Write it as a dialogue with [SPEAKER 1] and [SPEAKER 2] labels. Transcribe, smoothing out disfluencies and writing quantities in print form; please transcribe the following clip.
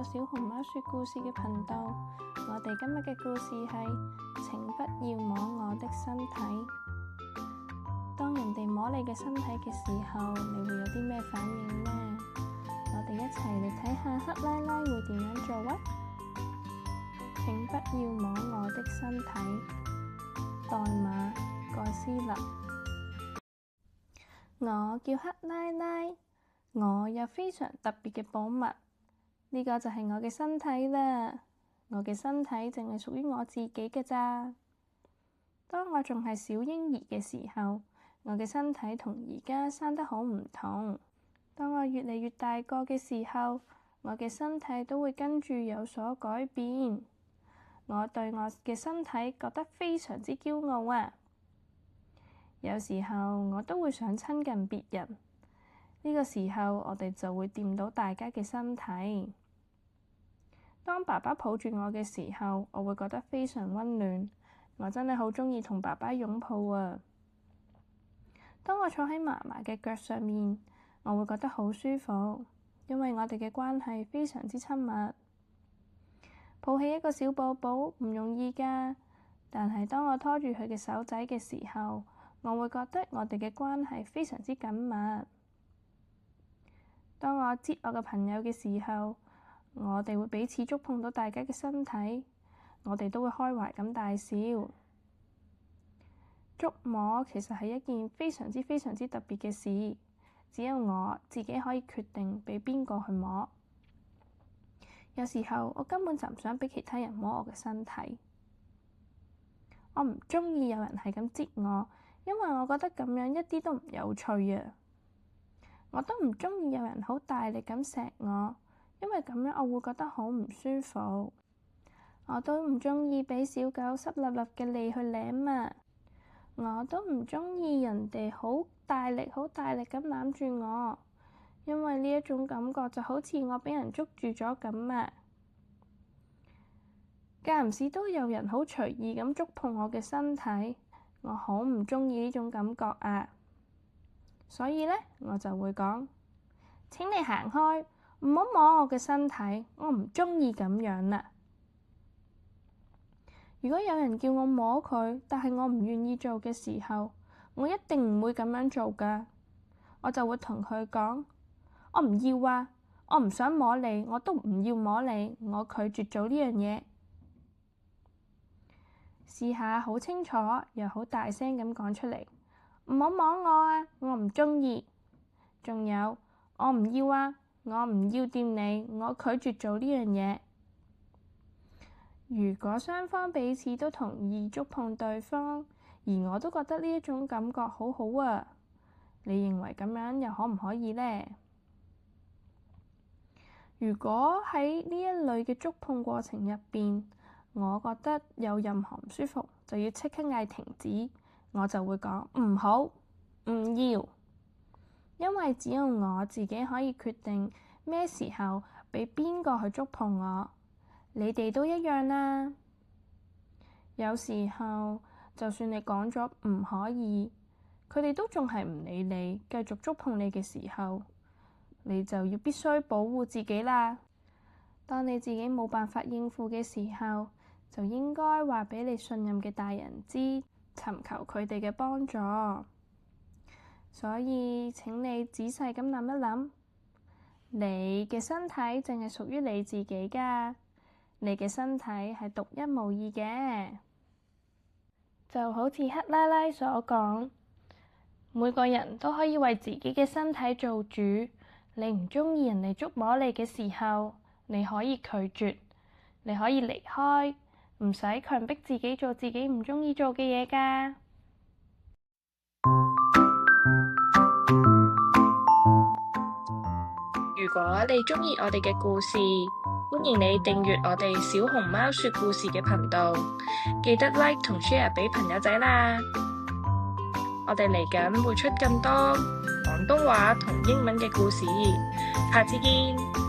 [SPEAKER 1] 小熊貓說故事嘅頻道。我哋今日嘅故事係請不要摸我的身體。當人哋摸你嘅身體嘅時候，你會有啲咩反應呢？我哋一齊嚟睇下克拉拉會點樣做啊！請不要摸我的身體。代碼蓋斯勒。我叫克拉拉，我有非常特別嘅寶物，呢個就係我嘅身體啦。我嘅身體淨係屬於我自己嘅咋。當我仲係小嬰兒嘅時候，我嘅身體同而家生得好唔同。當我越嚟越大個嘅時候，我嘅身體都會跟住有所改變。我對我嘅身體覺得非常之驕傲啊！有時候我都會想親近別人，呢個時候我哋就會掂到大家嘅身體。當爸爸抱住我嘅時候，我會覺得非常溫暖。我真係好鍾意同爸爸擁抱啊！當我坐喺嫲嫲嘅腳上面，我會覺得好舒服，因為我哋嘅關係非常之親密。抱起一個小寶寶唔容易㗎，但係當我拖住佢嘅手仔嘅時候，我會覺得我哋嘅關係非常之緊密。當我接我嘅朋友嘅時候，我哋會彼此觸碰到大家嘅身體，我哋都會開懷咁大笑。觸摸其實係一件非常之特別嘅事，只有我自己可以決定俾邊個去摸。有時候我根本就唔想俾其他人摸我嘅身體。我唔鍾意有人係咁擠我，因為我覺得咁樣一啲都唔有趣啊！我都唔鍾意有人好大力咁錫我，因為咁樣我會覺得好唔舒服。我都唔鍾意俾小狗濕立立嘅脷去舐啊！我都唔鍾意人哋好大力咁攬住我，因為呢一種感覺就好似我俾人捉住咗咁啊！間唔時都有人好隨意咁觸碰我嘅身體，我好唔鍾意呢種感覺啊！所以呢，我就會講：請你行開，唔好摸我嘅身體，我唔鍾意咁樣啦。如果有人叫我摸佢，但係我唔願意做嘅時候，我一定唔會咁樣做㗎。我就會同佢講：我唔要啊，我唔想摸你，我都唔要摸你，我拒絕做呢樣嘢。試下好清楚又好大聲咁講出嚟，唔好摸我啊，我唔鍾意。仲有，我唔要啊，我唔要掂你，我拒絕做呢樣嘢。如果雙方彼此都同意觸碰對方，而我都覺得呢一種感覺好好啊，你認為咁樣又可唔可以呢？如果喺呢一類嘅觸碰過程入邊，我覺得有任何唔舒服，就要即刻嗌停止，我就會講唔好，唔要，因為只有我自己可以決定咩時候俾邊個去觸碰我。你哋都一樣啦。有時候就算你講咗唔可以，佢哋都仲係唔理你，繼續觸碰你嘅時候，你就要必須保護自己啦。當你自己冇辦法應付嘅時候，就應該話俾你信任嘅大人知，尋求佢哋嘅幫助。所以請你仔細咁諗一諗，你嘅身體淨係屬於你自己㗎。你嘅身體係獨一無二嘅，就好似克拉拉所講，每個人都可以為自己嘅身體做主。你唔鍾意人哋觸摸你嘅時候，你可以拒絕，你可以離開，唔使強迫自己做自己唔鍾意做嘅嘢㗎。
[SPEAKER 2] 如果你鍾意我哋嘅故事，歡迎你訂閱我哋小熊貓說故事嘅頻道，記得 like 同 share 俾朋友仔啦。我哋嚟緊會出更多廣東話同英文嘅故事，下次見。